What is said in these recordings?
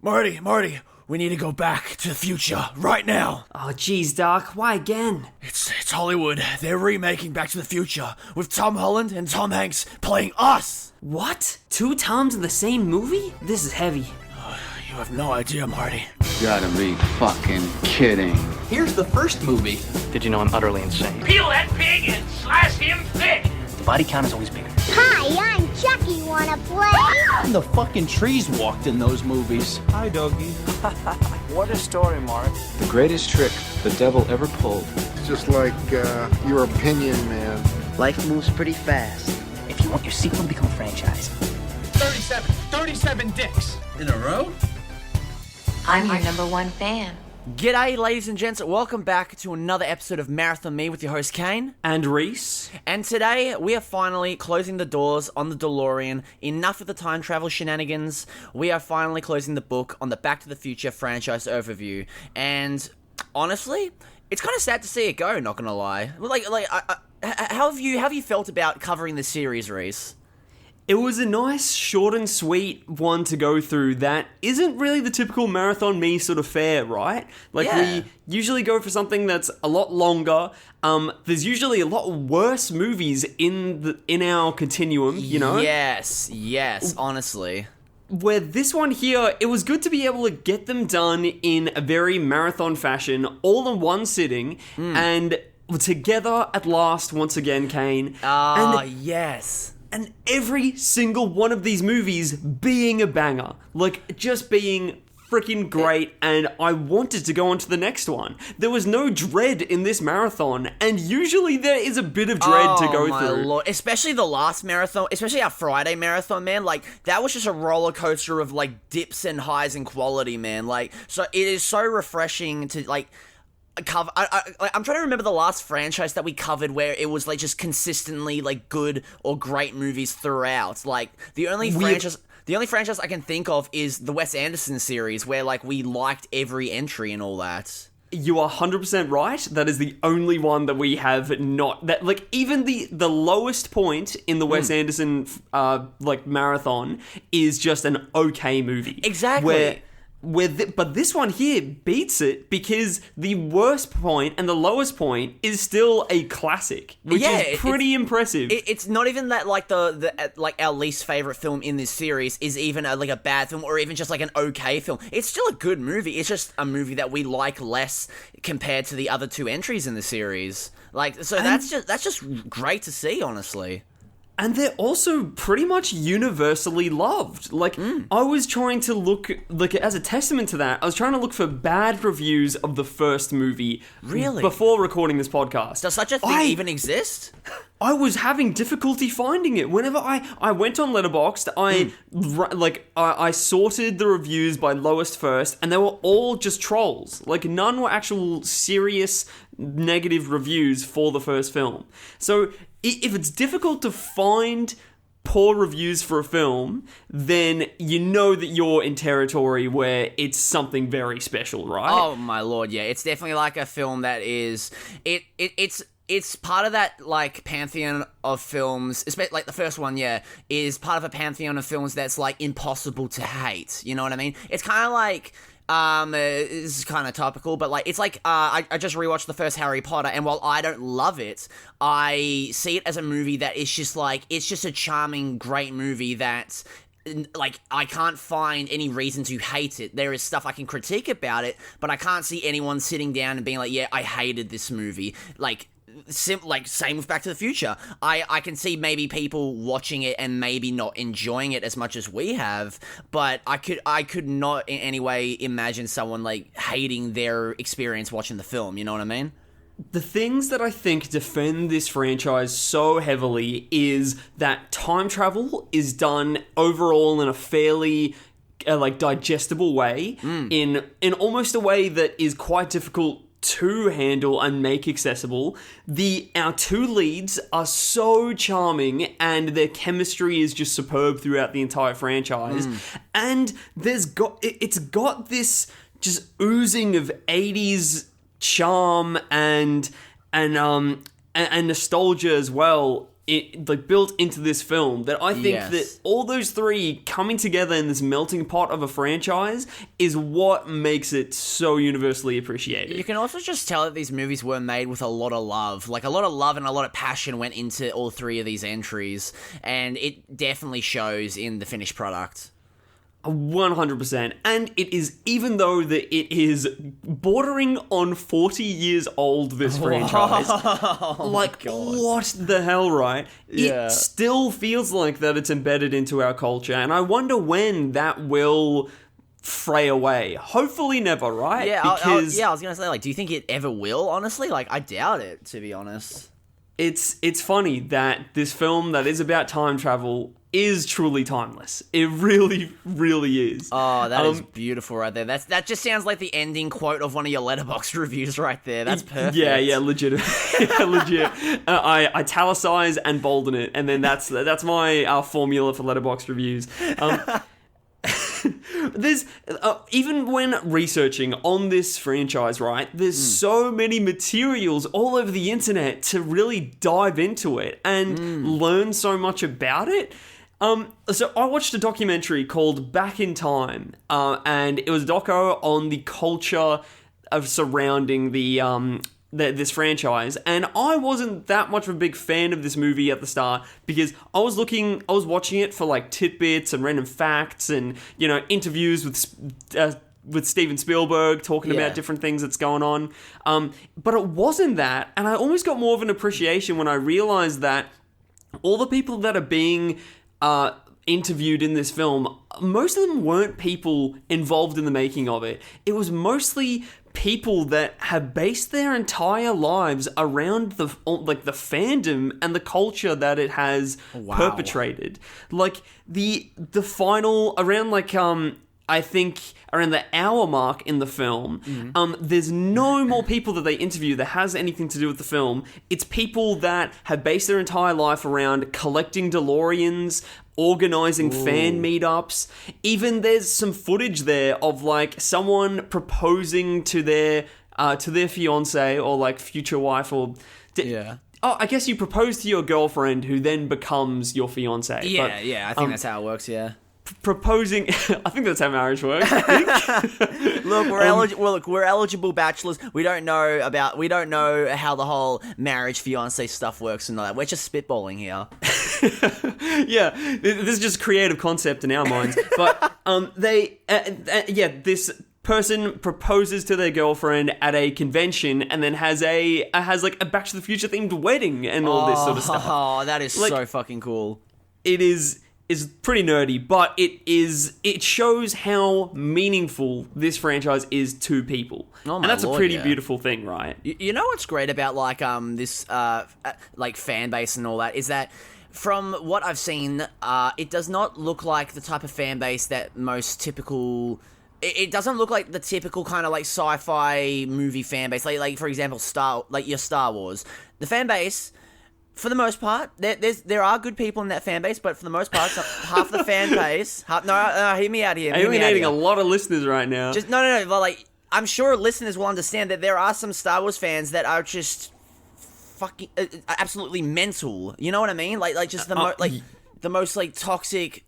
Marty, we need to go back to the future right now. Oh, geez, Doc, why again? It's Hollywood. They're remaking Back to the Future with Tom Holland and Tom Hanks playing us. What? 2 Toms in the same movie? This is heavy. You have no idea, Marty. You gotta be fucking kidding. Here's the first movie. Did you know I'm utterly insane? Peel that pig and slice him thick. The body count is always bigger. Hi, I'm Chucky. Wanna play? The fucking trees walked in those movies. Hi, doggy. What a story, Mark. The greatest trick the devil ever pulled. It's just like your opinion, man. Life moves pretty fast. If you want your sequel to become a franchise. 37 dicks. In a row? I'm your number 1 fan. G'day, ladies and gents. Welcome back to another episode of Marathon Me with your host, Kane. And Rhys. And today, we are finally closing the doors on the DeLorean. Enough of the time travel shenanigans. We are finally closing the book on the Back to the Future franchise overview. And honestly, it's kind of sad to see it go, not gonna lie. How have you felt about covering the series, Rhys? It was a nice, short and sweet one to go through that isn't really the typical Marathon Me sort of fare, right? We usually go for something that's a lot longer. There's usually a lot worse movies in our continuum, you know? Yes, honestly. Where this one here, it was good to be able to get them done in a very marathon fashion, all in one sitting, and together at last, once again, Kane. Yes. And every single one of these movies being a banger. Like, just being freaking great, and I wanted to go on to the next one. There was no dread in this marathon, and usually there is a bit of dread to go through. Lord. Especially the last marathon, especially our Friday marathon, man. Like, that was just a roller coaster of, like, dips and highs in quality, man. Like, so it is so refreshing to, like, cover. I'm trying to remember the last franchise that we covered where it was like just consistently like good or great movies throughout. Like the only franchise I can think of is the Wes Anderson series where like we liked every entry and all that. You are 100% right. That is the only one that we have not... That like even the lowest point in the Wes Anderson marathon is just an okay movie. Exactly. But this one here beats it because the worst point and the lowest point is still a classic, which is pretty impressive. It's not even that like the our least favorite film in this series is even a bad film or even just like an okay film. It's still a good movie. It's just a movie that we like less compared to the other 2 entries in the series. Like so that's just great to see, honestly. And they're also pretty much universally loved. Like, I was trying to look, as a testament to that, I was trying to look for bad reviews of the first movie. Really? Before recording this podcast. Does such a thing even exist? I was having difficulty finding it. Whenever I went on Letterboxd, I sorted the reviews by lowest first, and they were all just trolls. Like, none were actual serious negative reviews for the first film. So if it's difficult to find poor reviews for a film, then you know that you're in territory where it's something very special, right? Oh my lord, yeah. It's definitely like a film that is... It's part of that, like, pantheon of films, especially, like, the first one, is part of a pantheon of films that's, like, impossible to hate, you know what I mean? It's kind of like... this is kind of topical, but like it's like I just rewatched the first Harry Potter, and while I don't love it, I see it as a movie that is just like it's just a charming, great movie that like I can't find any reason to hate it. There is stuff I can critique about it, but I can't see anyone sitting down and being like, yeah, I hated this movie. Like same with Back to the Future. I can see maybe people watching it and maybe not enjoying it as much as we have, but I could not in any way imagine someone like hating their experience watching the film, you know what I mean? The things that I think defend this franchise so heavily is that time travel is done overall in a fairly digestible way, in almost a way that is quite difficult to handle and make accessible. Our 2 leads are so charming and their chemistry is just superb throughout the entire franchise. And it's got this just oozing of 80s charm and nostalgia as well built into this film that I think Yes. that all those three coming together in this melting pot of a franchise is what makes it so universally appreciated. You can also just tell that these movies were made with a lot of love. Like, a lot of love and a lot of passion went into all three of these entries, and it definitely shows in the finished product. 100%. And it is, even though that it is bordering on 40 years old, this franchise, like, what the hell, right? Yeah. It still feels like that it's embedded into our culture, and I wonder when that will fray away. Hopefully never, right? Yeah, Because I was gonna say, like, do you think it ever will, honestly? Like, I doubt it, to be honest. it's funny that this film that is about time travel is truly timeless. It really, really is. Oh, that is beautiful right there. That just sounds like the ending quote of one of your Letterboxd reviews right there. That's perfect. Yeah, legit. Legit. I italicize and bolden it, and then that's my formula for Letterboxd reviews. There's even when researching on this franchise, right? There's so many materials all over the internet to really dive into it and learn so much about it. So I watched a documentary called Back in Time, and it was a doco on the culture of surrounding this franchise, and I wasn't that much of a big fan of this movie at the start because I was watching it for like tidbits and random facts and, you know, interviews with Steven Spielberg talking about different things that's going on. But it wasn't that, and I almost got more of an appreciation when I realized that all the people that are being interviewed in this film, most of them weren't people involved in the making of it. It was mostly people that have based their entire lives around the fandom and the culture that it has perpetrated. Like the final around I think around the hour mark in the film, there's no more people that they interview that has anything to do with the film. It's people that have based their entire life around collecting DeLoreans, organizing fan meetups. Even there's some footage there of like someone proposing to their fiance or like future wife or Oh, I guess you propose to your girlfriend who then becomes your fiance. I think that's how it works. Yeah. Proposing, I think that's how marriage works. I think. Look, we're eligible bachelors. We don't know how the whole marriage fiance stuff works and all that. We're just spitballing here. Yeah, this is just a creative concept in our minds. But this person proposes to their girlfriend at a convention and then has like a Back to the Future themed wedding and all this sort of stuff. Oh, that is so fucking cool. It is pretty nerdy, but it shows how meaningful this franchise is to people. Oh my and that's Lord, a pretty yeah. beautiful thing, right? You know what's great about like this like fan base and all that is that from what I've seen, it does not look like the type of fan base that most typical. It doesn't look like the typical kind of like sci-fi movie fan base. Like for example, your Star Wars. The fan base, for the most part, there are good people in that fan base, but for the most part, half the fan base. Hear me out here. I'm alienating a lot of listeners right now. Just no. But like, I'm sure listeners will understand that there are some Star Wars fans that are just fucking absolutely mental. You know what I mean? Like just the most like toxic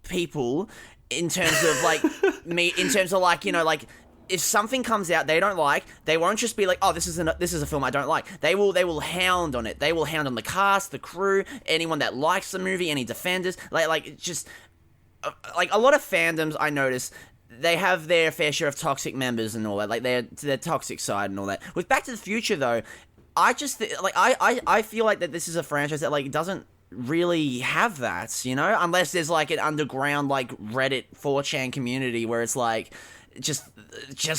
people in terms of like in terms of like, you know, like. If something comes out they don't like, they won't just be like, "Oh, this is a film I don't like." They will hound on it. They will hound on the cast, the crew, anyone that likes the movie, any defenders. Like it's just like a lot of fandoms I notice they have their fair share of toxic members and all that, like their toxic side and all that. With Back to the Future though, I just I feel like that this is a franchise that like doesn't really have that, you know, unless there's like an underground like Reddit 4chan community where it's like just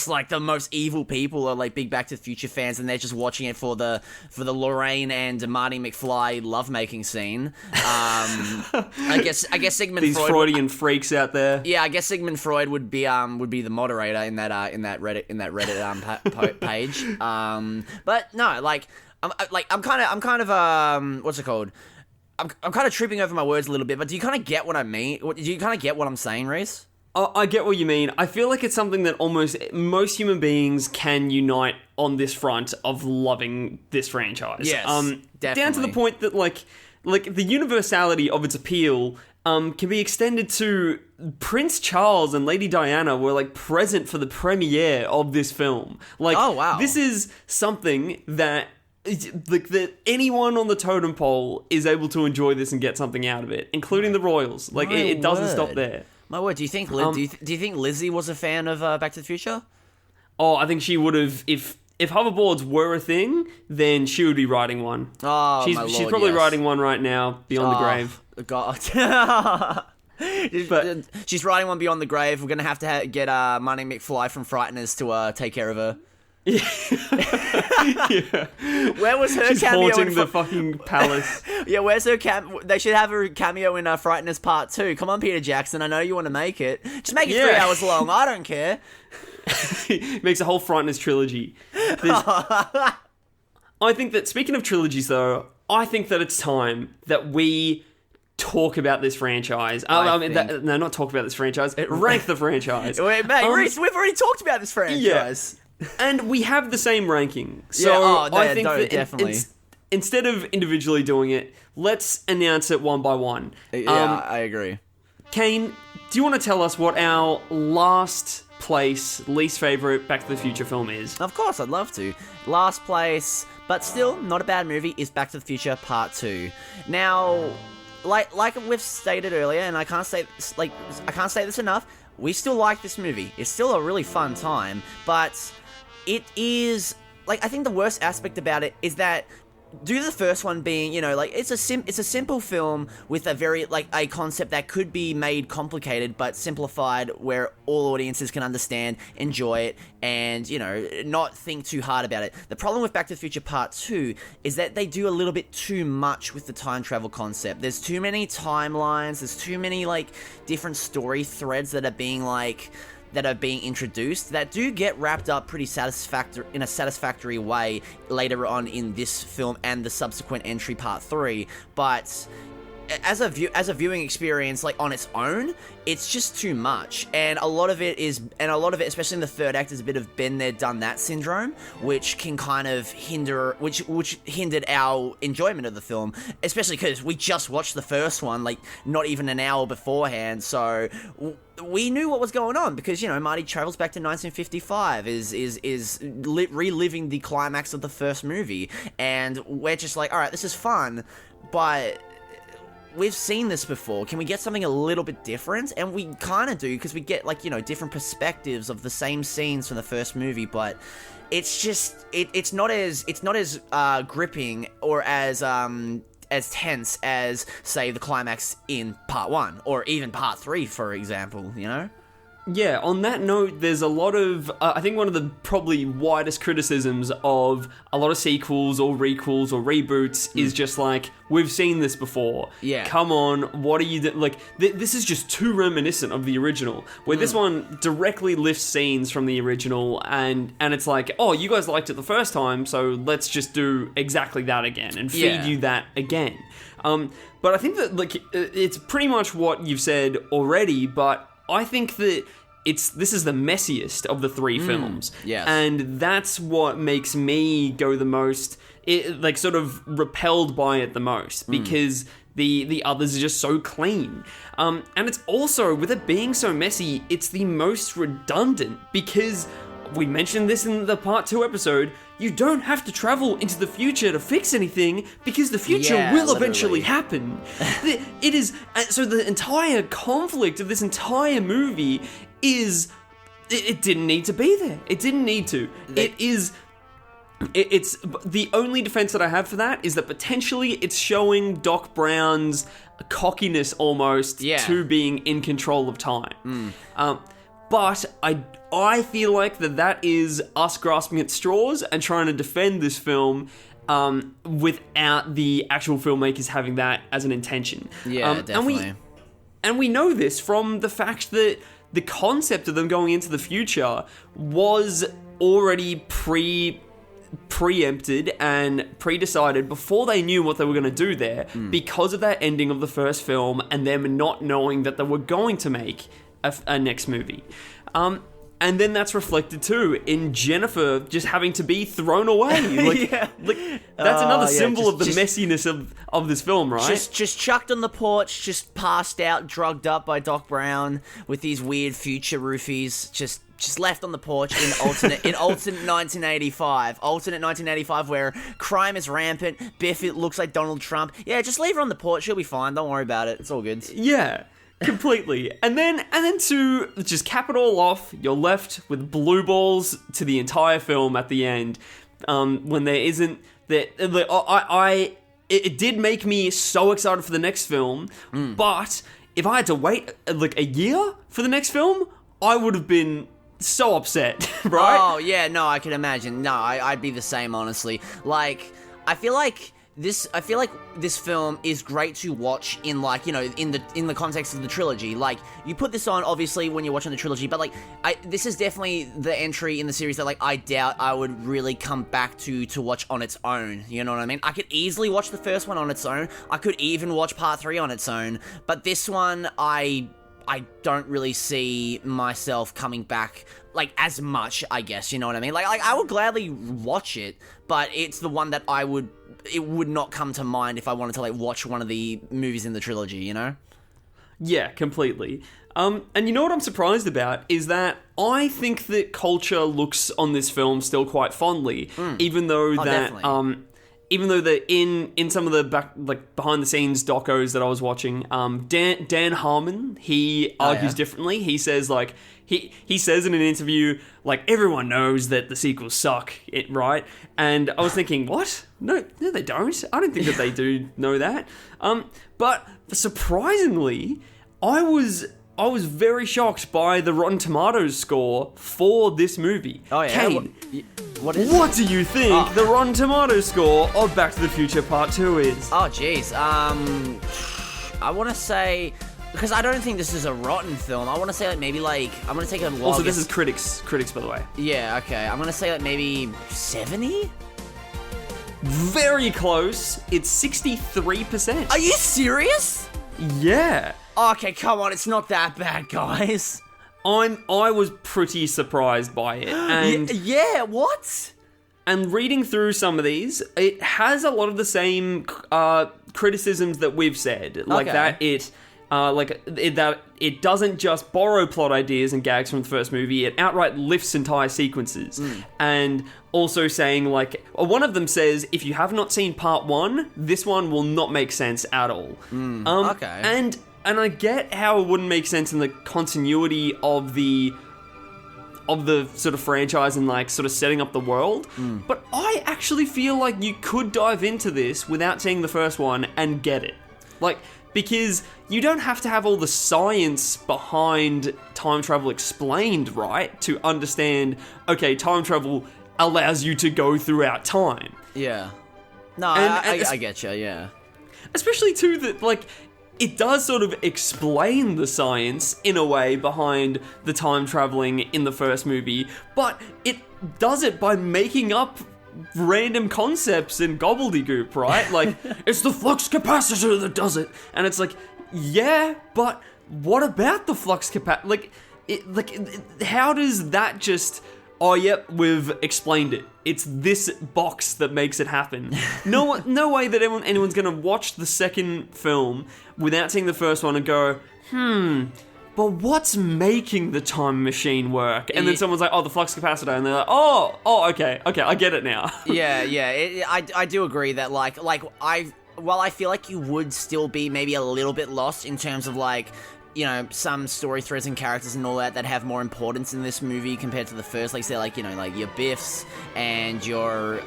like the most evil people are like big Back to the Future fans and they're just watching it for the Lorraine and Marty McFly lovemaking scene. I guess Sigmund These Freud Freudian freaks out there. Yeah, I guess Sigmund Freud would be the moderator in that Reddit page. But no, like I'm kind of what's it called? I'm kind of tripping over my words a little bit, but do you kind of get what I mean? Do you kind of get what I'm saying, Rhys? I get what you mean. I feel like it's something that almost most human beings can unite on this front of loving this franchise. Yes, definitely. Down to the point that, like, like the universality of its appeal can be extended to Prince Charles and Lady Diana were like present for the premiere of this film. Like, oh wow, this is something that like that anyone on the totem pole is able to enjoy this and get something out of it, including the royals. Like it doesn't stop there. My word, do you think do you think Lizzie was a fan of Back to the Future? Oh, I think she would have if hoverboards were a thing, then she would be riding one. Oh, she's probably riding one right now beyond the grave. God. But she's riding one beyond the grave. We're gonna have to get Marty McFly from Frighteners to take care of her. Yeah. Where was her She's cameo? Haunting the fucking palace. Yeah, where's her They should have her cameo in Frighteners Part 2. Come on, Peter Jackson. I know you want to make it. Just make it 3 hours long. I don't care. Makes a whole Frighteners trilogy. I think that, speaking of trilogies though, I think that it's time that we talk about this franchise. No, not talk about this franchise. Rank the franchise. Wait, mate, Rhys, we've already talked about this franchise. Yeah. And we have the same ranking. So I think that definitely. Instead of individually doing it, let's announce it one by one. Yeah, I agree. Kane, do you want to tell us what our last place, least favourite Back to the Future film is? Of course, I'd love to. Last place, but still not a bad movie, is Back to the Future Part 2. Now, like we've stated earlier, and I can't say this enough, we still like this movie. It's still a really fun time, but it is, like, I think the worst aspect about it is that due to the first one being, you know, like, it's a simple film with a very, like, a concept that could be made complicated but simplified where all audiences can understand, enjoy it, and, you know, not think too hard about it. The problem with Back to the Future Part 2 is that they do a little bit too much with the time travel concept. There's too many timelines, there's too many, like, different story threads that are being introduced that do get wrapped up pretty in a satisfactory way later on in this film and the subsequent entry Part 3, but as a viewing experience, like, on its own, it's just too much, and a lot of it, especially in the third act, is a bit of been there, done that syndrome, which can kind of which hindered our enjoyment of the film, especially because we just watched the first one, like, not even an hour beforehand, so we knew what was going on, because, you know, Marty travels back to 1955, reliving the climax of the first movie, and we're just like, alright, this is fun, but we've seen this before. Can we get something a little bit different? And we kind of do, because we get, like, you know, different perspectives of the same scenes from the first movie, but it's just, it's not as gripping or as tense as, say, the climax in Part 1, or even Part 3, for example, you know? Yeah, on that note, there's a lot of, I think one of the probably widest criticisms of a lot of sequels or requels or reboots is just like, we've seen this before. Yeah. Come on, what are you like, this is just too reminiscent of the original, where this one directly lifts scenes from the original, and it's like, oh, you guys liked it the first time, so let's just do exactly that again, and feed you that again. But I think that, like, it's pretty much what you've said already, but I think that this is the messiest of the three films. Yes. And that's what makes me go the most, sort of repelled by it the most, because the others are just so clean. And it's also, with it being so messy, it's the most redundant, because we mentioned this in the Part 2 episode, you don't have to travel into the future to fix anything, because the future will eventually happen. It is, so the entire conflict of this entire movie is, it didn't need to be there. It didn't need to. It's the only defense that I have for that is that potentially it's showing Doc Brown's cockiness almost to being in control of time. But I feel like that is us grasping at straws and trying to defend this film without the actual filmmakers having that as an intention. Yeah, definitely. And we know this from the fact that the concept of them going into the future was already preempted and pre-decided before they knew what they were going to do there, because of that ending of the first film and them not knowing that they were going to make a next movie. And then that's reflected too in Jennifer just having to be thrown away. Like, that's another symbol of the messiness of this film, right? Just chucked on the porch, just passed out, drugged up by Doc Brown with these weird future roofies. Just left on the porch in alternate 1985. Alternate 1985 where crime is rampant. Biff, it looks like Donald Trump. Yeah, just leave her on the porch. She'll be fine. Don't worry about it. It's all good. Yeah. Completely. And then to just cap it all off, you're left with blue balls to the entire film at the end. When there isn't that, it did make me so excited for the next film. But if I had to wait like a year for the next film, I would have been so upset, right? Oh yeah, no, I can imagine. No, I'd be the same, honestly. Like, I feel like this film is great to watch in, like, you know, in the context of the trilogy. Like, you put this on obviously when you're watching the trilogy, but like, this is definitely the entry in the series that, like, I doubt I would really come back to watch on its own. You know what I mean? I could easily watch the first one on its own. I could even watch part 3 on its own, but this one I don't really see myself coming back, like, as much, I guess, you know what I mean? Like I would gladly watch it, but it's the one that it would not come to mind if I wanted to, like, watch one of the movies in the trilogy, you know? Yeah, completely. And you know what I'm surprised about is that I think that culture looks on this film still quite fondly, even though definitely. Even though that in some of the behind the scenes docos that I was watching, Dan Harmon, he argues differently. He says, like, he says in an interview, like, everyone knows that the sequels suck, right? And I was thinking, what? No, they don't. I don't think that they do know that. But surprisingly, I was very shocked by the Rotten Tomatoes score for this movie. Oh yeah. Kane, What do you think the Rotten Tomatoes score of Back to the Future Part 2 is? Oh jeez. I want to say, because I don't think this is a rotten film. I want to say, like, maybe, like, I'm gonna take a wild Also, this guess. is critics, by the way. Yeah. Okay. I'm gonna say, like, maybe 70. Very close. It's 63%. Are you serious? Yeah. Okay, come on, it's not that bad, guys. I was pretty surprised by it. And yeah, what? And reading through some of these, it has a lot of the same criticisms that we've said. Like, that it doesn't just borrow plot ideas and gags from the first movie, it outright lifts entire sequences. And also saying, like, one of them says, if you have not seen part 1, this one will not make sense at all. Okay. And I get how it wouldn't make sense in the continuity of the sort of franchise and, like, sort of setting up the world. But I actually feel like you could dive into this without seeing the first one and get it. Like, because you don't have to have all the science behind time travel explained, right? To understand, okay, time travel allows you to go throughout time. Yeah. No, I get you, yeah. Especially, too, that, like, it does sort of explain the science, in a way, behind the time traveling in the first movie, but it does it by making up random concepts and gobbledygook, right? Like, it's the flux capacitor that does it. And it's like, yeah, but what about the flux capacitor? How does that just... Oh, yep, we've explained it. It's this box that makes it happen. No way that anyone's going to watch the second film without seeing the first one and go, but what's making the time machine work? And then someone's like, oh, the flux capacitor. And they're like, oh, okay, I get it now. Yeah. I do agree that, while I feel like you would still be maybe a little bit lost in terms of, like, you know, some story threads and characters and all that have more importance in this movie compared to the first. Like, say, like, you know, like your Biffs and your,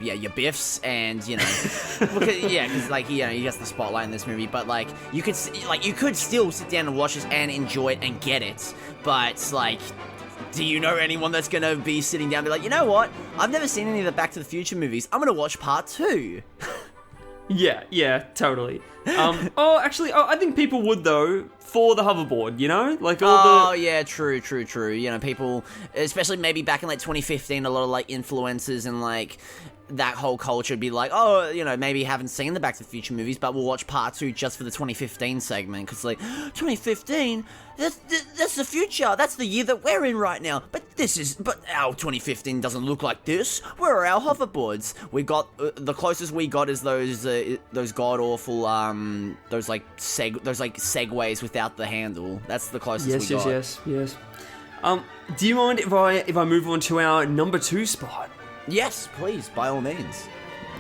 your Biffs and, you know, because, like, you know, you got the spotlight in this movie, but, like, you could still sit down and watch this and enjoy it and get it, but, like, do you know anyone that's gonna be sitting down and be like, you know what, I've never seen any of the Back to the Future movies, I'm gonna watch part 2. Yeah, totally. I think people would, though, for the hoverboard, you know? Like, yeah, true. You know, people, especially maybe back in, like, 2015, a lot of, like, influencers and, like, that whole culture would be like, oh, you know, maybe you haven't seen the Back to the Future movies, but we'll watch part 2 just for the 2015 segment, because, like, 2015? That's the future. That's the year that we're in right now. But our 2015 doesn't look like this. Where are our hoverboards? We got, the closest we got is those god-awful, those segways without the handle. That's the closest we got. Yes. Do you mind if I move on to our number 2 spot? Yes, please, by all means.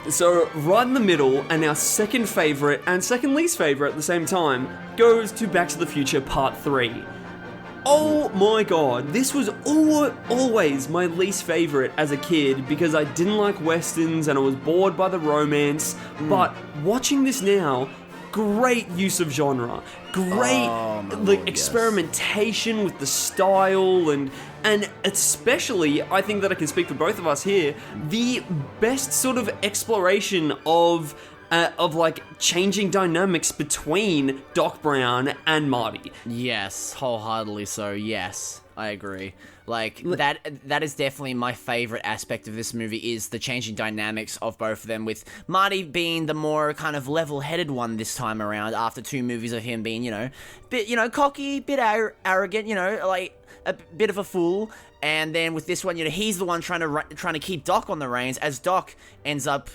So, right in the middle, and our second favourite and second least favourite at the same time, goes to Back to the Future Part 3. Oh my god, this was always my least favourite as a kid because I didn't like westerns and I was bored by the romance, but watching this now, great use of genre, great experimentation with the style, and especially, I think that I can speak for both of us here, the best sort of exploration of like changing dynamics between Doc Brown and Marty. Yes, wholeheartedly so. Yes, I agree. Like, that is definitely my favorite aspect of this movie, is the changing dynamics of both of them, with Marty being the more kind of level-headed one this time around, after 2 movies of him being, bit, cocky, bit arrogant, like a bit of a fool. And then with this one, he's the one trying to keep Doc on the reins, as Doc ends up,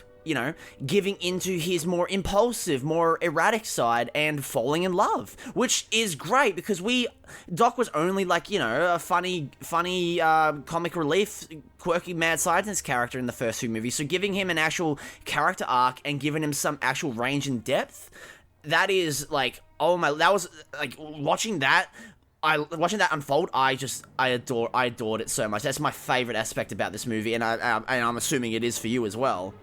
giving into his more impulsive, more erratic side and falling in love, which is great because Doc was only like, a funny comic relief, quirky mad scientist character in the first 2 movies. So giving him an actual character arc and giving him some actual range and depth, that is like, that was like watching that unfold. I adored it so much. That's my favorite aspect about this movie, and I'm assuming it is for you as well.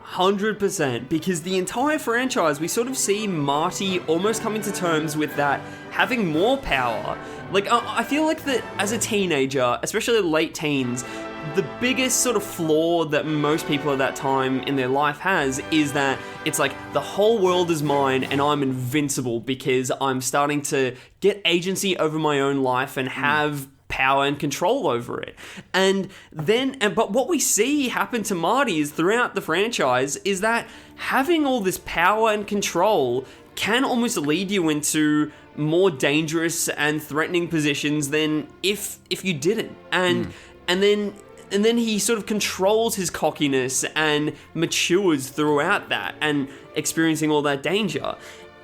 100%, because the entire franchise, we sort of see Marty almost coming to terms with that, having more power. Like, I feel like that as a teenager, especially late teens, the biggest sort of flaw that most people at that time in their life has is that it's like, the whole world is mine and I'm invincible because I'm starting to get agency over my own life and have power and control over it. But what we see happen to Marty is throughout the franchise is that having all this power and control can almost lead you into more dangerous and threatening positions than if you didn't. And then he sort of controls his cockiness and matures throughout that and experiencing all that danger.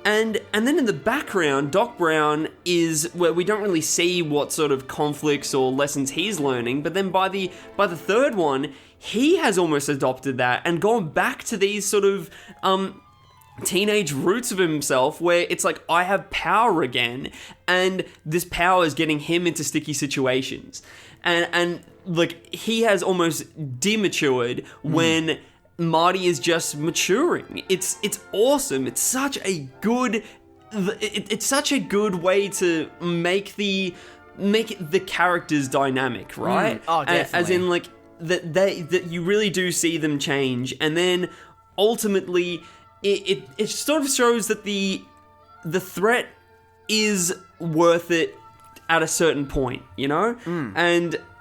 And then in the background, Doc Brown is where we don't really see what sort of conflicts or lessons he's learning, but then by the third one, he has almost adopted that and gone back to these sort of teenage roots of himself, where it's like, I have power again, and this power is getting him into sticky situations. And like, he has almost dematured when Marty is just maturing. It's awesome. It's such a good way to make the characters dynamic, right? Oh, definitely. As in, like, that you really do see them change, and then ultimately it sort of shows that the threat is worth it at a certain point,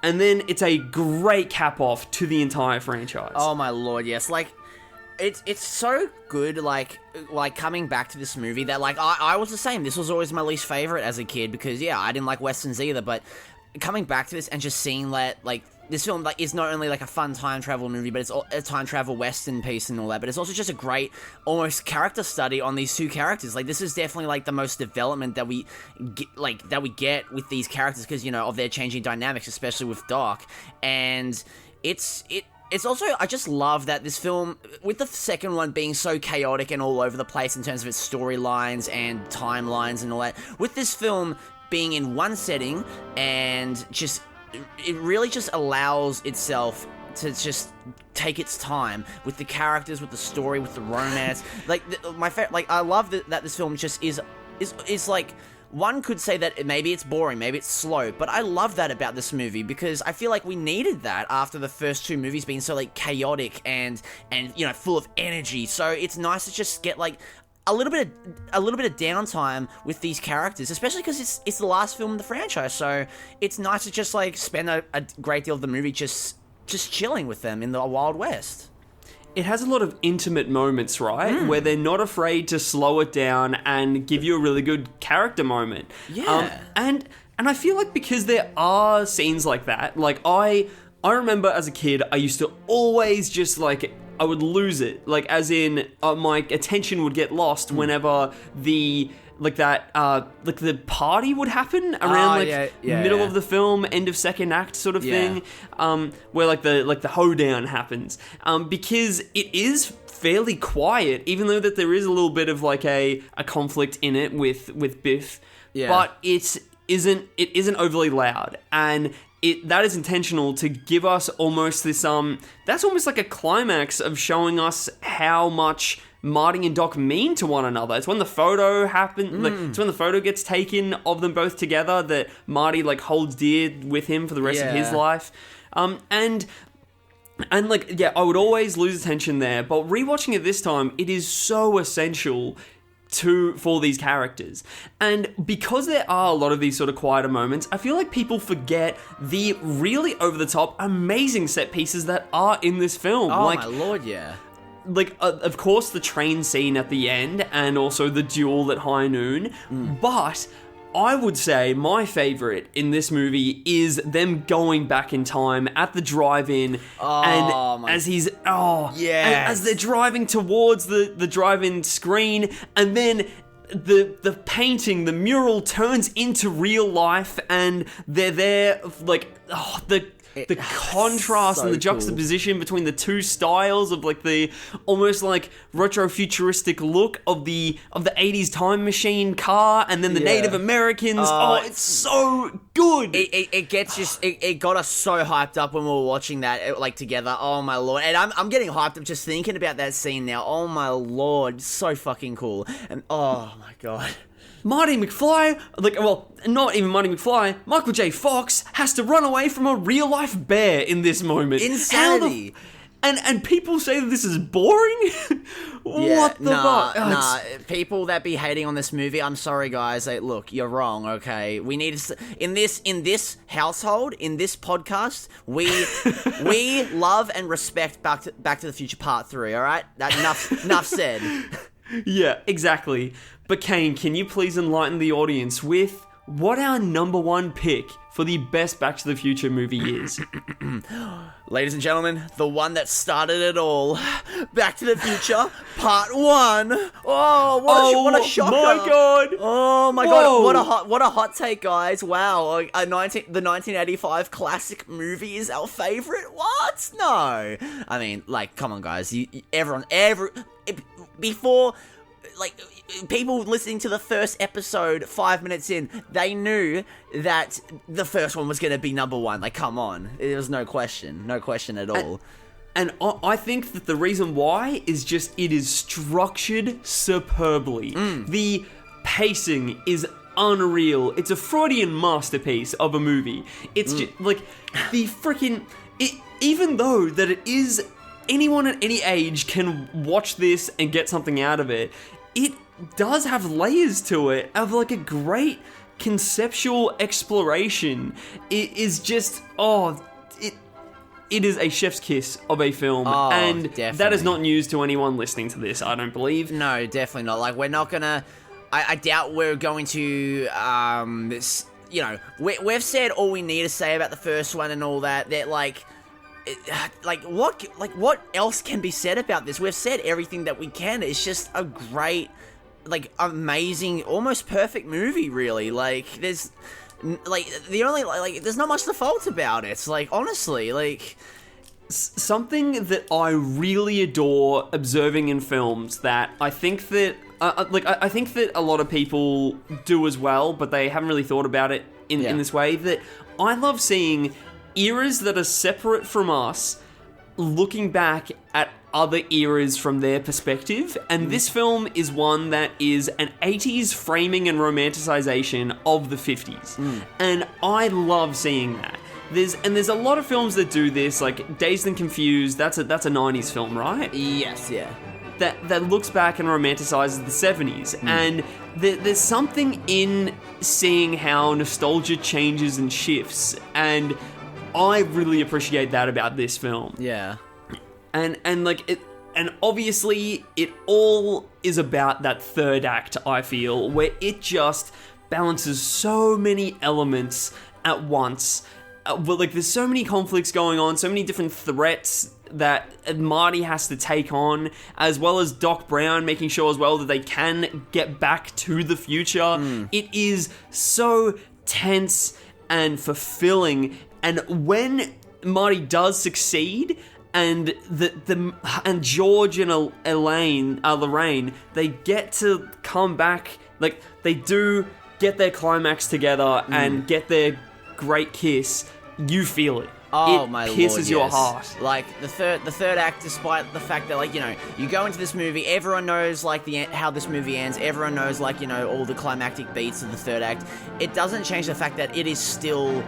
and then it's a great cap off to the entire franchise. Oh my lord, yes. Like, it's so good, like coming back to this movie, that, like, I was the same. This was always my least favorite as a kid because, I didn't like westerns either, but coming back to this and just seeing that, like, this film, like, is not only like a fun time travel movie, but it's a time travel western piece and all that, but it's also just a great almost character study on these 2 characters. Like, this is definitely like the most development that we get with these characters because, of their changing dynamics, especially with Doc. And it's also, I just love that this film, with the second one being so chaotic and all over the place in terms of its storylines and timelines and all that, with this film being in one setting and just, it really just allows itself to just take its time with the characters, with the story, with the romance. Like, I love that this film just is like, one could say that maybe it's boring, maybe it's slow, but I love that about this movie because I feel like we needed that after the first 2 movies being so, like, chaotic and full of energy. So it's nice to just get, like, a little bit of downtime with these characters, especially because it's the last film in the franchise. So it's nice to just, like, spend a great deal of the movie just chilling with them in the Wild West. it has a lot of intimate moments, right? Where they're not afraid to slow it down and give you a really good character moment. Yeah. And I feel like because there are scenes like that, like I remember as a kid, I used to always just like, I would lose it. Like, as in, my attention would get lost whenever the party would happen around middle of the film, end of second act sort of thing, where the hoedown happens, because it is fairly quiet, even though that there is a little bit of like a conflict in it with Biff, but it isn't overly loud, and that is intentional to give us almost this that's almost like a climax of showing us how much Marty and Doc mean to one another. It's when the photo happens, it's when the photo gets taken of them both together that Marty like holds dear with him for the rest of his life. And I would always lose attention there, but rewatching it this time, it is so essential for these characters. And because there are a lot of these sort of quieter moments, I feel like people forget the really over-the-top, amazing set pieces that are in this film. Oh, my lord, yeah. Like, of course, the train scene at the end, and also the duel at high noon, but I would say my favorite in this movie is them going back in time at the drive-in, as they're driving towards the drive-in screen, and then the painting, the mural turns into real life, and they're there, like, the contrast and the juxtaposition between the two styles of like the almost like retro-futuristic look of the 80s time machine car, and then the Native Americans. It's so good. It got us so hyped up when we were watching that like together. Oh my lord. And I'm getting hyped up just thinking about that scene now. Oh my lord, so fucking cool. And oh my god. Marty McFly, not even Marty McFly, Michael J. Fox has to run away from a real-life bear in this moment. Insanity. And people say that this is boring? What the fuck? Nah, people that be hating on this movie, I'm sorry guys, look, you're wrong, okay? We need to, in this household, in this podcast, we love and respect Back to the Future Part 3, alright? Enough said. Yeah, exactly. But Kane, can you please enlighten the audience with what our number one pick for the best Back to the Future movie is? Ladies and gentlemen, the one that started it all. Back to the Future, Part 1. What a shocker. My God. Oh my God, what a hot take, guys. Wow, the 1985 classic movie is our favorite? What? No. I mean, like, come on, guys. Before, like, people listening to the first episode 5 minutes in, they knew that the first one was going to be number one. Like, come on. There was no question at all. And I think that the reason why is just it is structured superbly. The pacing is unreal. It's a Freudian masterpiece of a movie. It's just, like, the freaking... Even though that it is... Anyone at any age can watch this and get something out of it. It does have layers to it of like a great conceptual exploration. It is just, it is a chef's kiss of a film. And definitely. That is not news to anyone listening to this, I don't believe. No, definitely not. Like, we're not gonna, I doubt we're going to, we've said all we need to say about the first one and all that. That, what else can be said about this? We've said everything that we can. It's just a great, like, amazing, almost perfect movie, really. Like, there's, like, there's not much to fault about it. Like, honestly, like... Something that I really adore observing in films that I think that, I think that a lot of people do as well, but they haven't really thought about it in this way, that I love seeing eras that are separate from us looking back at other eras from their perspective, and this film is one that is an 80s framing and romanticization of the 50s, and I love seeing that. There's a lot of films that do this, like Dazed and Confused. That's a 90s film, right? Yes, yeah. That looks back and romanticizes the 70s, and there's something in seeing how nostalgia changes and shifts, and I really appreciate that about this film. Yeah. And like it, And obviously, it all is about that third act, I feel, where it just balances so many elements at once. Well, like, there's so many conflicts going on, so many different threats that Marty has to take on, as well as Doc Brown making sure as well that they can get back to the future. It is so tense and fulfilling, and when Marty does succeed, and and George and Lorraine, they get to come back, like, they do get their climax together and get their great kiss. You feel it. Oh, it my pierces lord, your yes. heart. Like, the third act, despite the fact that, like, you know, you go into this movie, everyone knows, like, how this movie ends, everyone knows, like, you know, all the climactic beats of the third act. It doesn't change the fact that it is still,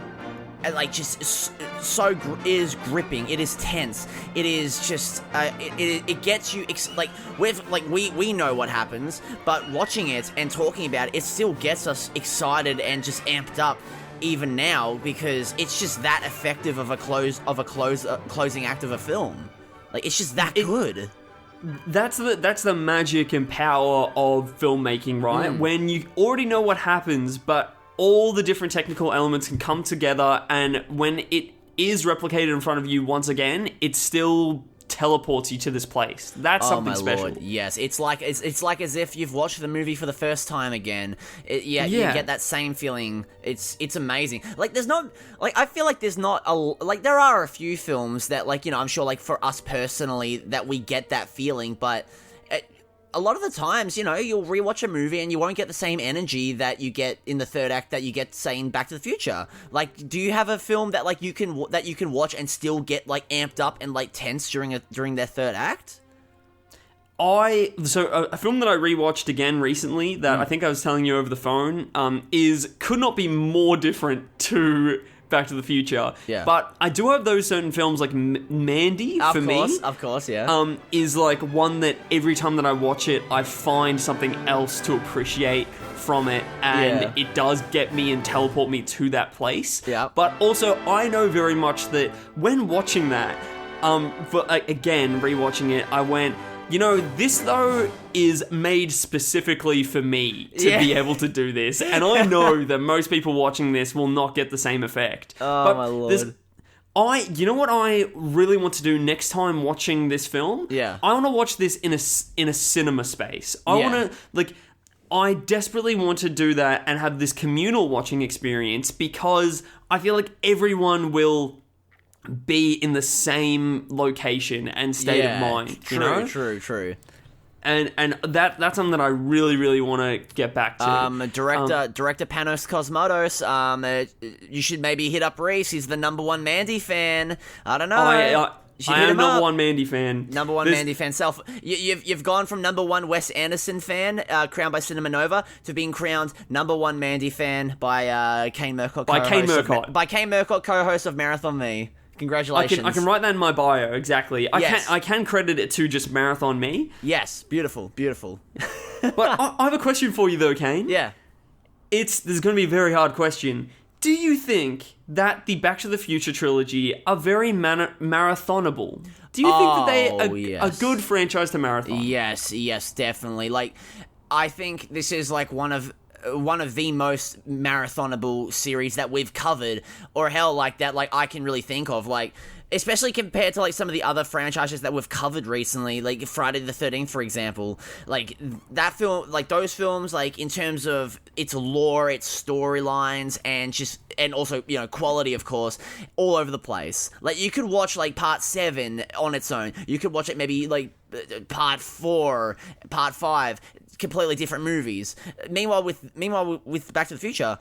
like, just it is gripping, it is tense, it is just, it gets you, we know what happens, but watching it and talking about it, it still gets us excited and just amped up even now, because it's just that effective of a closing act of a film. Like, it's just that good. That's the magic and power of filmmaking, right? When you already know what happens, but all the different technical elements can come together, and when it is replicated in front of you once again, it still teleports you to this place. That's something special. Lord. Yes, it's like as if you've watched the movie for the first time again. You get that same feeling. It's amazing. Like, there's not, like, I feel like there's not there are a few films that, like, you know, I'm sure, like, for us personally, that we get that feeling, but a lot of the times, you know, you'll rewatch a movie and you won't get the same energy that you get in the third act that you get, say, in Back to the Future. Like, do you have a film that, like, you can watch and still get, like, amped up and, like, tense during their third act? A film that I rewatched again recently that I think I was telling you over the phone could not be more different to Back to the Future. Yeah. But I do have those certain films, like Mandy, for me. Of course, yeah. Is like one that every time that I watch it, I find something else to appreciate from it, and it does get me and teleport me to that place. Yeah. But also, I know very much that when watching that, again, rewatching it, I went, you know, this, though, is made specifically for me to be able to do this. And I know that most people watching this will not get the same effect. Oh, my lord. You know what I really want to do next time watching this film? Yeah. I want to watch this in a cinema space. I desperately want to do that and have this communal watching experience, because I feel like everyone will be in the same location and state of mind. True. And that's something that I really, really want to get back to. Director Panos Cosmatos. You should maybe hit up Rhys. He's the #1 Mandy fan. I don't know. I am #1 Mandy fan. Mandy fan. You've gone from #1 Wes Anderson fan, crowned by Cinema Nova, to being crowned #1 Mandy fan by Kane Murcott. By Kane Murcott, co-host of Marathon Me. Congratulations. I can write that in my bio, exactly. I can credit it to just Marathon Me. Yes, beautiful. But I have a question for you, though, Kane. Yeah. This is going to be a very hard question. Do you think that the Back to the Future trilogy are very marathonable? Do you think that they are a good franchise to marathon? Yes, definitely. Like, I think this is, like, one of the most marathonable series that we've covered, or hell, like, that, like, I can really think of, like, especially compared to, like, some of the other franchises that we've covered recently, like Friday the 13th, for example. Like, that film, like, those films, like, in terms of its lore, its storylines, and also, you know, quality, of course, all over the place. Like, you could watch, like, Part 7 on its own. You could watch it maybe, like, Part 4, Part 5, completely different movies. Meanwhile, with Back to the Future,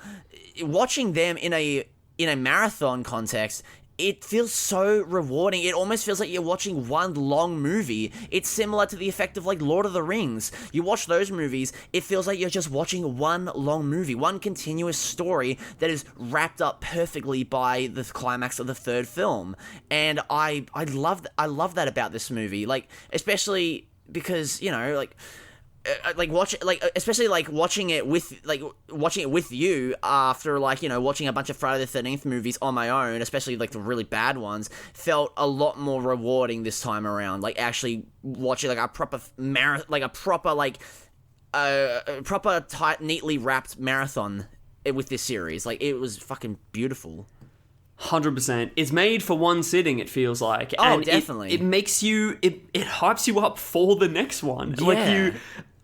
watching them in a marathon context, it feels so rewarding. It almost feels like you're watching one long movie. It's similar to the effect of, like, Lord of the Rings. You watch those movies, it feels like you're just watching one long movie, one continuous story that is wrapped up perfectly by the climax of the third film. And I love that about this movie. Like, especially because, you know, like, especially like watching it with you after like, you know, watching a bunch of Friday the 13th movies on my own, especially like the really bad ones, felt a lot more rewarding this time around. Like actually watching like a proper proper tight, neatly wrapped marathon with this series. Like it was fucking beautiful. 100%. It's made for one sitting, it feels like. Oh, and definitely. It makes you... It hypes you up for the next one. Yeah.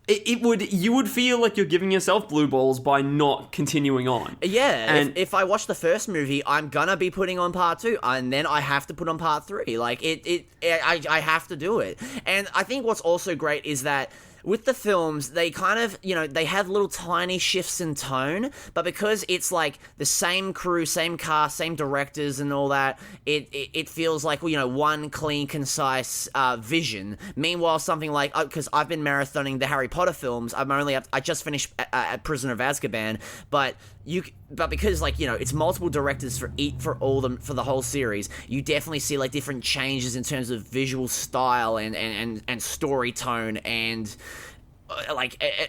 Like, you would feel like you're giving yourself blue balls by not continuing on. Yeah, and if I watch the first movie, I'm gonna be putting on part 2, and then I have to put on part 3. Like, I have to do it. And I think what's also great is that with the films, they kind of, you know, they have little tiny shifts in tone, but because it's like the same crew, same cast, same directors and all that, it feels like, you know, one clean, concise vision. Meanwhile, something like, because I've been marathoning the Harry Potter films, I just finished Prisoner of Azkaban, but because, like, you know, it's multiple directors for the whole series, you definitely see like different changes in terms of visual style and story tone and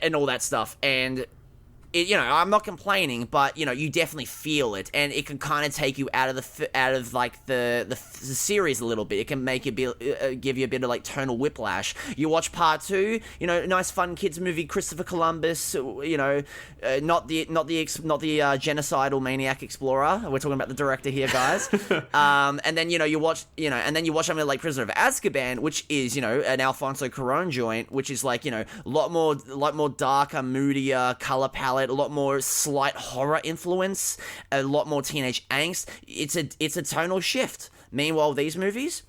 and all that stuff. And you know, I'm not complaining, but you know, you definitely feel it, and it can kind of take you out of the series a little bit. It can make you give you a bit of like tonal whiplash. You watch part 2, you know, nice fun kids movie, Christopher Columbus, you know, not the genocidal maniac explorer. We're talking about the director here, guys. And then you watch something like Prisoner of Azkaban, which is, you know, an Alfonso Cuarón joint, which is like, you know, a lot more darker, moodier color palette, a lot more slight horror influence, a lot more teenage angst. It's a tonal shift. Meanwhile, these movies,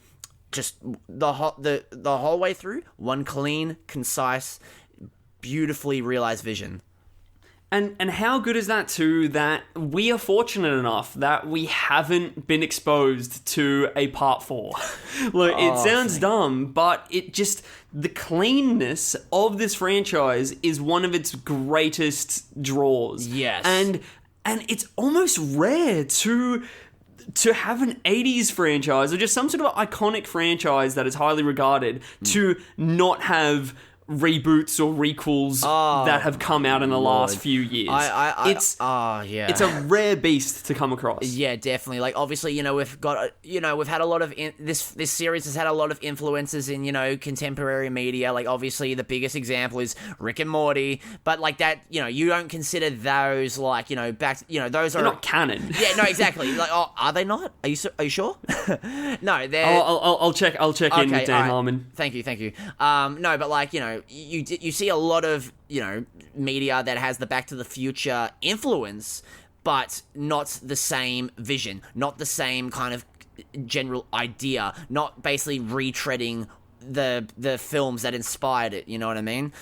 just the whole way through, one clean, concise, beautifully realized vision. And how good is that too, that we are fortunate enough that we haven't been exposed to a part 4. Look, it sounds dumb, but the cleanness of this franchise is one of its greatest draws. Yes. And it's almost rare to have an 80s franchise or just some sort of iconic franchise that is highly regarded to not have reboots or requels that have come out in the last few years. It's a rare beast to come across. Yeah, definitely. Like, obviously, you know, we've had a lot of this series has had a lot of influences in, you know, contemporary media. Like, obviously, the biggest example is Rick and Morty, but like that, you know, you don't consider those like, you know, those are not canon. Yeah, no, exactly. Like, are they not? Are you sure? No, they're. I'll check in with Dan Harmon. Thank you. No, but like, you know, you see a lot of, you know, media that has the Back to the Future influence, but not the same vision, not the same kind of general idea, not basically retreading the films that inspired it. You know what I mean?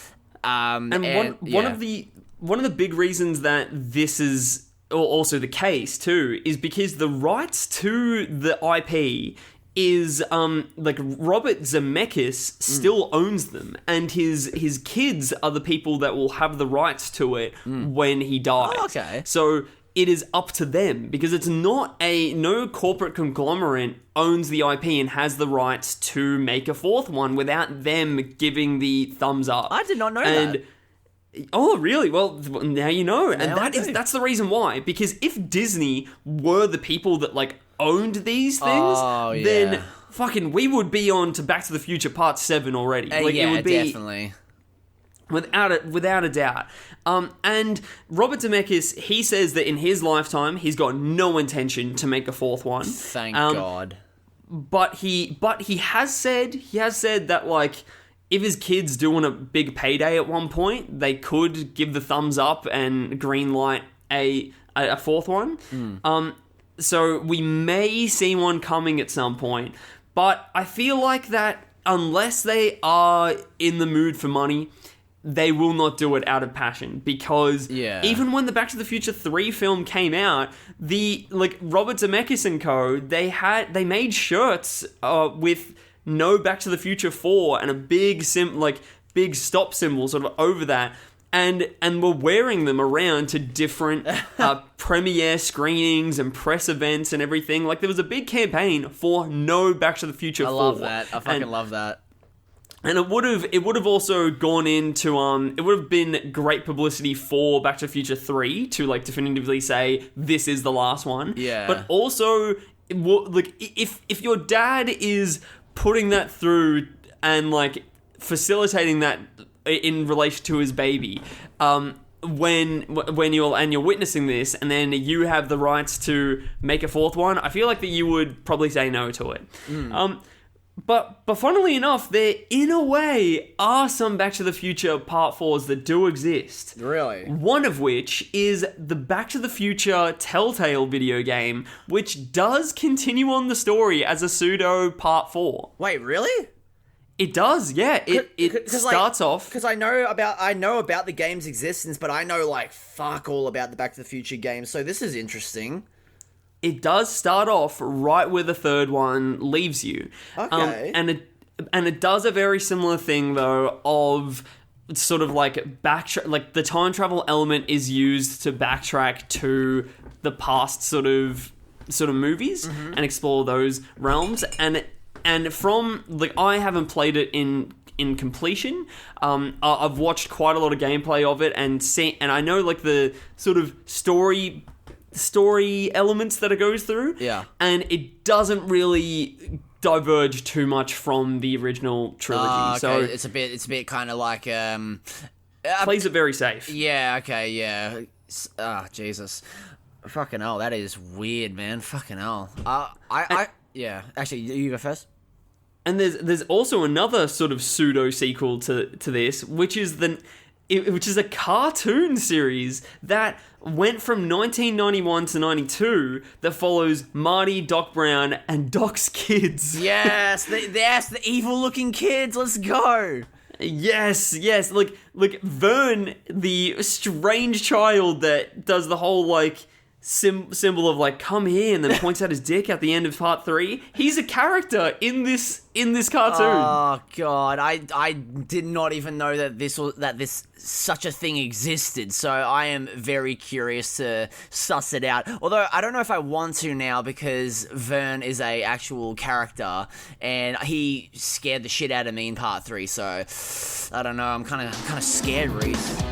One of the big reasons that this is also the case too is because the rights to the IP is like Robert Zemeckis still owns them, and his kids are the people that will have the rights to it when he dies. Oh, okay. So it is up to them, because it's not no corporate conglomerate owns the IP and has the rights to make a fourth one without them giving the thumbs up. I did not know that. Oh, really? Well, now you know. And that's the reason why. Because if Disney were the people that, like, owned these things, then fucking we would be on to Back to the Future Part 7 already. Like, yeah, it would be, definitely. Without a doubt. And Robert Zemeckis, he says that in his lifetime, he's got no intention to make a fourth one. Thank God. But he has said that, like, if his kids do want a big payday at one point, they could give the thumbs up and green light a fourth one. So we may see one coming at some point. But I feel like that unless they are in the mood for money, they will not do it out of passion. Because even when the Back to the Future 3 film came out, Robert Zemeckis and co, they made shirts with no Back to the Future 4 and a big stop symbol sort of over that, and we're wearing them around to different premiere screenings and press events and everything. Like, there was a big campaign for no Back to the Future 4. I love that. I fucking love that. And it would have also gone into it would have been great publicity for Back to the Future 3 to like definitively say this is the last one. Yeah. But also, like if your dad is putting that through and like facilitating that in relation to his baby, when you're witnessing this, and then you have the rights to make a fourth one, I feel like that you would probably say no to it. But funnily enough, there, in a way, are some Back to the Future Part 4s that do exist. Really? One of which is the Back to the Future Telltale video game, which does continue on the story as a pseudo Part 4. Wait, really? It does, yeah. It starts off... Because I know about the game's existence, but I know, like, fuck all about the Back to the Future games, so this is interesting. It does start off right where the third one leaves you. Okay. And it does a very similar thing, though, of sort of like like the time travel element is used to backtrack to the past sort of movies and explore those realms. And from like, I haven't played it in completion. I've watched quite a lot of gameplay of it and I know like the sort of story elements that it goes through. Yeah. And it doesn't really diverge too much from the original trilogy. Okay. So it's a bit kind of like plays it very safe. Yeah, okay, yeah. Jesus. Fucking hell, that is weird, man. Fucking hell. Yeah. Actually, you go first. And there's also another sort of pseudo sequel to this, which is a cartoon series that went from 1991 to 92 that follows Marty, Doc Brown, and Doc's kids. Yes, the evil-looking kids. Let's go. Yes. Like Vern, the strange child that does the whole like symbol of like come here and then points out his dick at the end of part 3. He's a character in this cartoon. Oh god, I did not even know that this such a thing existed. So I am very curious to suss it out. Although I don't know if I want to now because Vern is a actual character and he scared the shit out of me in part 3. So I don't know. I'm kind of scared, Rhys.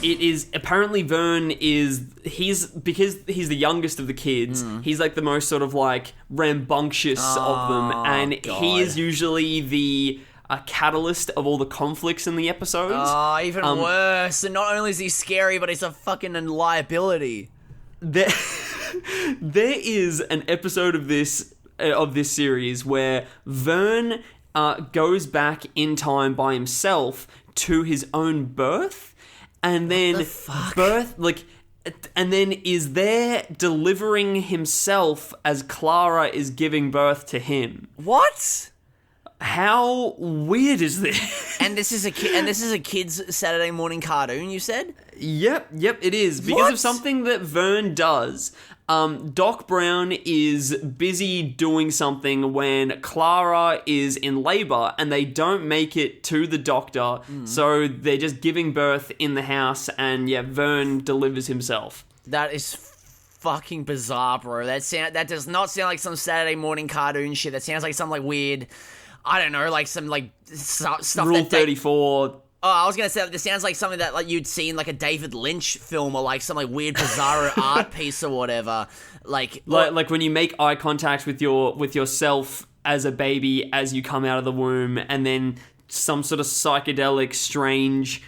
It is apparently Vern because he's the youngest of the kids. He's like the most sort of like rambunctious of them, and he is usually the catalyst of all the conflicts in the episodes. Oh, even worse. And not only is he scary, but he's a fucking liability. There is an episode of this series where Vern goes back in time by himself to his own birth. And then and then is there delivering himself as Clara is giving birth to him. What? How weird is this? And this is a kid's Saturday morning cartoon, you said? Yep, it is. Because of something that Vern does. Doc Brown is busy doing something when Clara is in labor and they don't make it to the doctor, so they're just giving birth in the house, and Vern delivers himself. That is fucking bizarre, bro. That does not sound like some Saturday morning cartoon shit. That sounds like some like weird, I don't know, like some like stuff. Rule 34. Oh, I was gonna say this sounds like something that like you'd see in like a David Lynch film or like some like weird bizarro art piece or whatever. Like when you make eye contact with yourself as a baby as you come out of the womb, and then some sort of psychedelic strange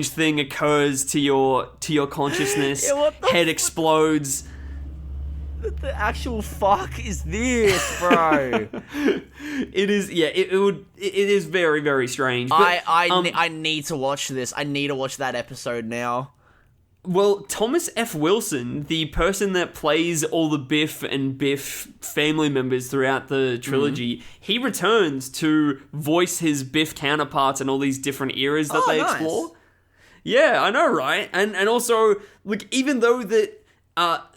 thing occurs to your consciousness. Yeah, what the head explodes. The actual fuck is this, bro? It is, yeah. It is very, very strange. But, I need to watch this. I need to watch that episode now. Well, Thomas F. Wilson, the person that plays all the Biff and Biff family members throughout the trilogy, he returns to voice his Biff counterparts in all these different eras that they explore. Yeah, I know, right? And also, like, even though that,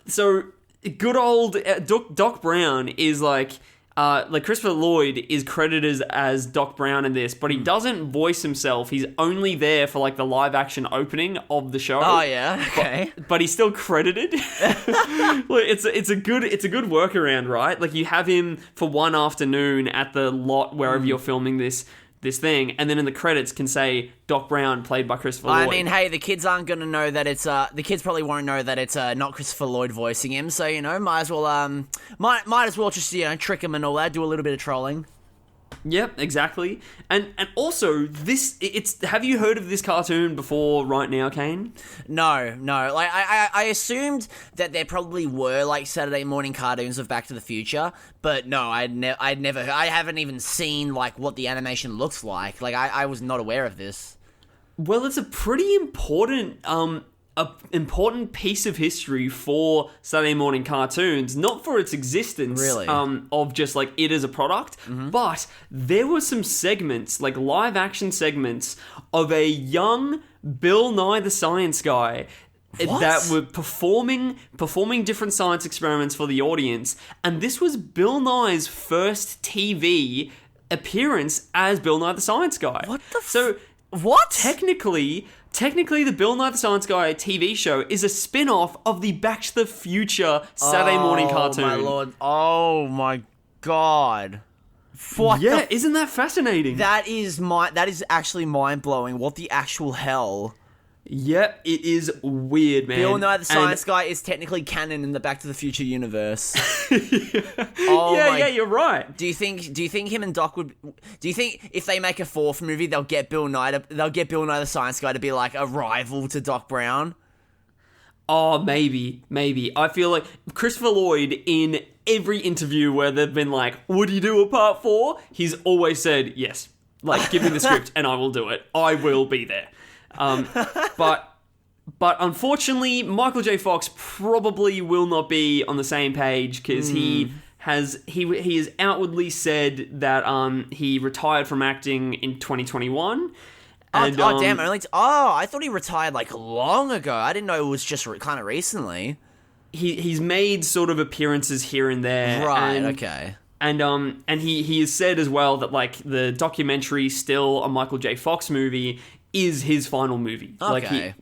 so good old Doc Brown is like Christopher Lloyd is credited as Doc Brown in this, but he doesn't voice himself. He's only there for like the live action opening of the show. Oh yeah, okay. But he's still credited. Like, it's a good workaround, right? Like you have him for one afternoon at the lot wherever you're filming this thing, and then in the credits can say Doc Brown played by Christopher Lloyd. I mean, hey, the kids aren't gonna know that it's the kids probably won't know that it's not Christopher Lloyd voicing him, so might as well might as well just trick him and all that, do a little bit of trolling. Yep, exactly. And also it's have you heard of this cartoon before right now, Kane? No. Like I assumed that there probably were like Saturday morning cartoons of Back to the Future, but no, I haven't even seen like what the animation looks like. Like I was not aware of this. Well, it's a pretty important important piece of history for Saturday morning cartoons, not for its existence, really, of just like it as a product, but there were some segments, like live action segments, of a young Bill Nye the Science Guy that were performing different science experiments for the audience, and this was Bill Nye's first TV appearance as Bill Nye the Science Guy. What? Technically, the Bill Nye the Science Guy TV show is a spin-off of the Back to the Future Saturday morning cartoon. Oh, my lord. Oh, my God. What? Yeah, isn't that fascinating? That is actually mind-blowing. What the actual hell? Yeah, it is weird, man. Bill Nye the Science Guy is technically canon in the Back to the Future universe. Yeah, you're right. Do you think him and Doc would? Do you think if they make a fourth movie, they'll get Bill Nye the Science Guy to be like a rival to Doc Brown? Oh, maybe. I feel like Christopher Lloyd, in every interview where they've been like, "Would you do a part 4?" He's always said yes. Like, give me the script and I will do it. I will be there. But unfortunately, Michael J. Fox probably will not be on the same page because he has outwardly said that he retired from acting in 2021. And, damn! I thought he retired like long ago. I didn't know it was just kind of recently. He's made sort of appearances here and there. Right. Okay. And he has said as well that like the documentary, still a Michael J. Fox movie, is his final movie. Okay.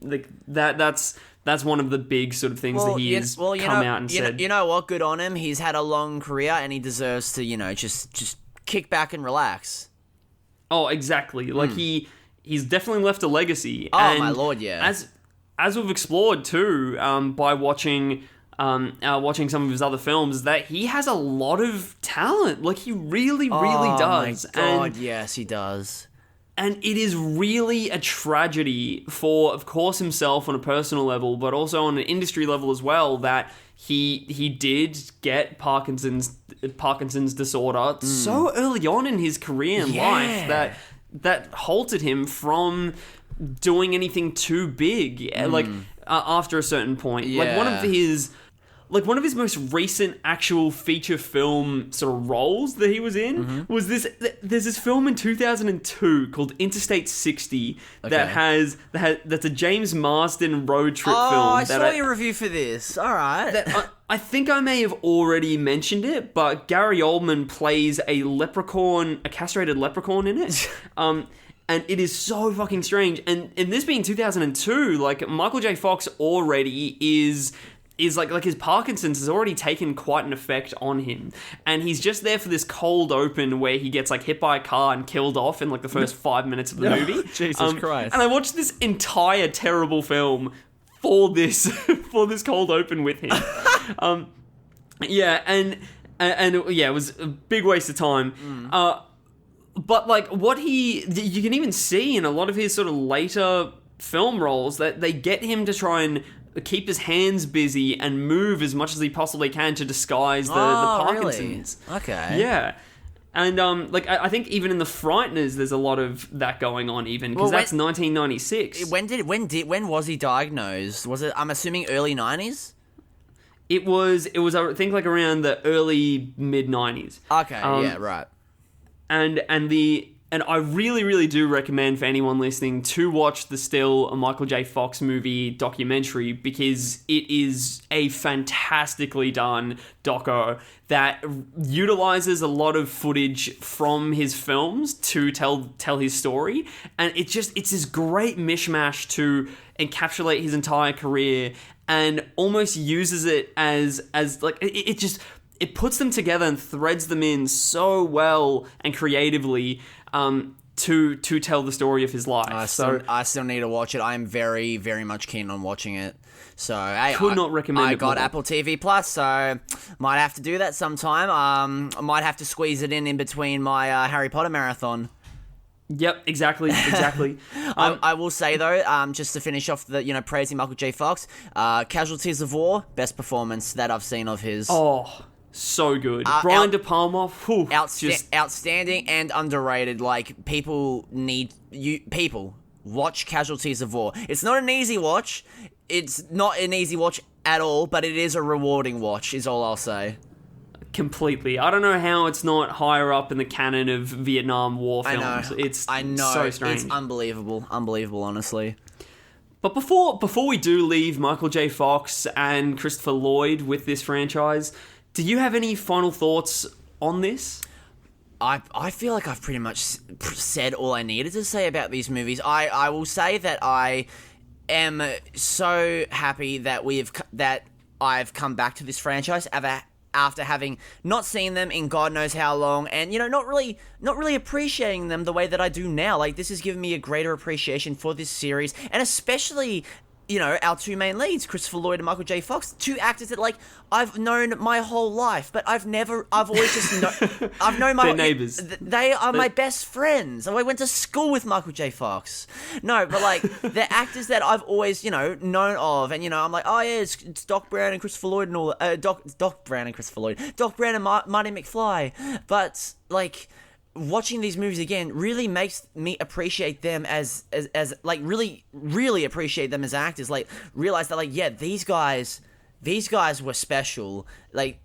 That's one of the big sort of things that he has come out and said. You know what? Good on him. He's had a long career and he deserves to, just kick back and relax. Oh, exactly. Like he's definitely left a legacy. Oh, and my lord, yeah. As we've explored too, by watching some of his other films, that he has a lot of talent. Like he really does. Oh my god, yes, he does. And it is really a tragedy for, of course, himself on a personal level, but also on an industry level as well, that he did get Parkinson's disorder so early on in his career and life that halted him from doing anything too big. After a certain point, like one of his most recent actual feature film sort of roles that he was in was this. There's this film in 2002 called Interstate 60 that's a James Marsden road trip film. Oh, I saw your review for this. All right. I think I may have already mentioned it, but Gary Oldman plays a castrated leprechaun in it. And it is so fucking strange. And this being 2002, like Michael J. Fox already is like his Parkinson's has already taken quite an effect on him, and he's just there for this cold open where he gets like hit by a car and killed off in like the first 5 minutes of the movie. Jesus Christ! And I watched this entire terrible film for this cold open with him. It was a big waste of time. But like you can even see in a lot of his sort of later film roles that they get him to try and keep his hands busy and move as much as he possibly can to disguise the Parkinson's. Really? Okay. Yeah. And I think even in The Frighteners, there's a lot of that going on, even because that's 1996. When was he diagnosed? Was it? I'm assuming early 90s. It was. I think like around the early mid 90s. Okay. Yeah. Right. And I really, really do recommend for anyone listening to watch the Still a Michael J. Fox movie documentary, because it is a fantastically done doco that utilizes a lot of footage from his films to tell his story. And it's this great mishmash to encapsulate his entire career, and almost uses it as like, it puts them together and threads them in so well and creatively to tell the story of his life. I still need to watch it. I am very, very much keen on watching it. So I not recommend it. I got more. Apple TV Plus, so might have to do that sometime. I might have to squeeze it in between my Harry Potter marathon. Yep, exactly. I will say though, just to finish off the praising Michael J. Fox, Casualties of War, best performance that I've seen of his. Oh, so good. Brian De Palma, outstanding and underrated. Like, people watch Casualties of War. It's not an easy watch. It's not an easy watch at all, but it is a rewarding watch, is all I'll say. Completely. I don't know how it's not higher up in the canon of Vietnam War films. I know. So strange. It's unbelievable, honestly. But before we do leave Michael J. Fox and Christopher Lloyd with this franchise, do you have any final thoughts on this? I feel like I've pretty much said all I needed to say about these movies. I will say that I am so happy that I've come back to this franchise after having not seen them in God knows how long, and not really appreciating them the way that I do now. Like, this has given me a greater appreciation for this series, and especially our two main leads, Christopher Lloyd and Michael J. Fox, two actors that, like, I've known my whole life, but I've always just I've known my... They're neighbours. They are my best friends. I went to school with Michael J. Fox. No, but, like, they're actors that I've always, known of, and, I'm like, oh, yeah, it's Doc Brown and Christopher Lloyd and all... Doc Brown and Christopher Lloyd. Doc Brown and Marty McFly. But, like... watching these movies again really makes me appreciate them as like, really appreciate them as actors. Like, realize that, like, yeah, these guys were special. Like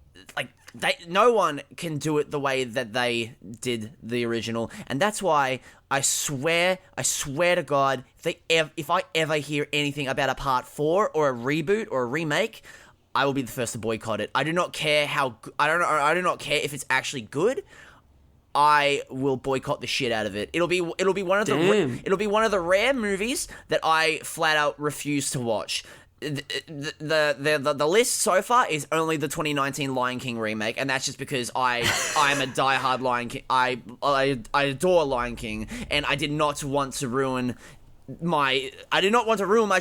no one can do it the way that they did the original, and that's why I swear to God, if I ever hear anything about a part 4 or a reboot or a remake, I will be the first to boycott it. I do not care I do not care if it's actually good. I will boycott the shit out of it. It'll be one of the rare movies that I flat out refuse to watch. The list so far is only the 2019 Lion King remake, and that's just because I'm a diehard Lion King. I adore Lion King, and I did not want to ruin my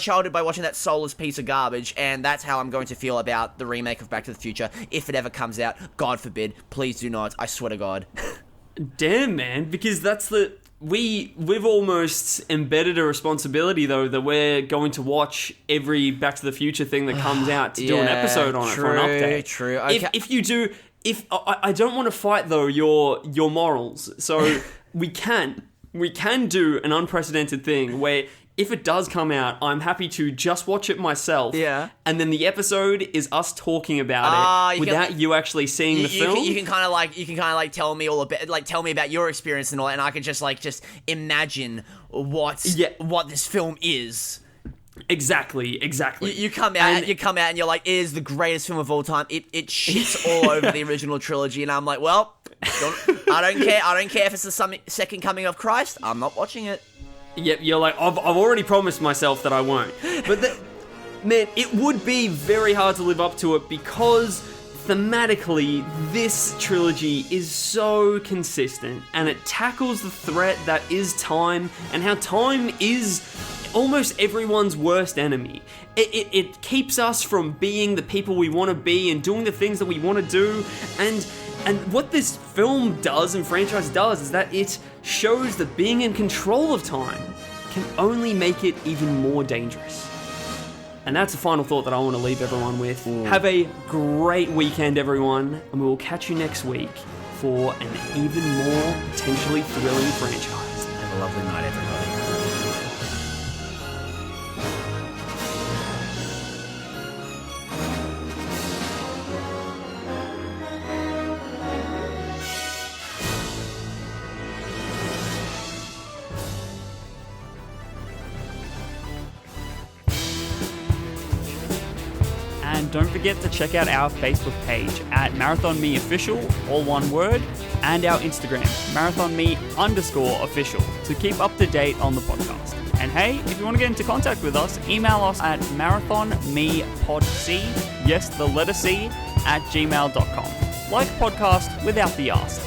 childhood by watching that soulless piece of garbage, and that's how I'm going to feel about the remake of Back to the Future if it ever comes out. God forbid, please do not. I swear to God. Damn, man, because that's we've almost embedded a responsibility, though, that we're going to watch every Back to the Future thing that comes out to do an episode on it for an update. True. Okay. If you do, I don't want to fight, though, your morals, so we can do an unprecedented thing where, if it does come out, I'm happy to just watch it myself. Yeah. And then the episode is us talking about it without you actually seeing the film. You can kind of like tell me all about, like, tell me about your experience and all, and I can just imagine what this film is. Exactly. You come out and you're like, it is the greatest film of all time. It shits all over the original trilogy, and I'm like, well, I don't care. I don't care if it's the second coming of Christ. I'm not watching it. Yep, you're like, I've already promised myself that I won't. But man, it would be very hard to live up to it, because thematically, this trilogy is so consistent, and it tackles the threat that is time, and how time is almost everyone's worst enemy. It keeps us from being the people we want to be and doing the things that we want to do, and what this film does and franchise does is that it shows that being in control of time can only make it even more dangerous. And that's a final thought that I want to leave everyone with. Have a great weekend, everyone, and we will catch you next week for an even more potentially thrilling franchise. Have a lovely night, everybody. And don't forget to check out our Facebook page at MarathonMeOfficial, all one word, and our Instagram, MarathonMe_official, to keep up to date on the podcast. And hey, if you want to get into contact with us, email us at marathonmepodc, yes, the letter C, @gmail.com. Like podcast without the ask.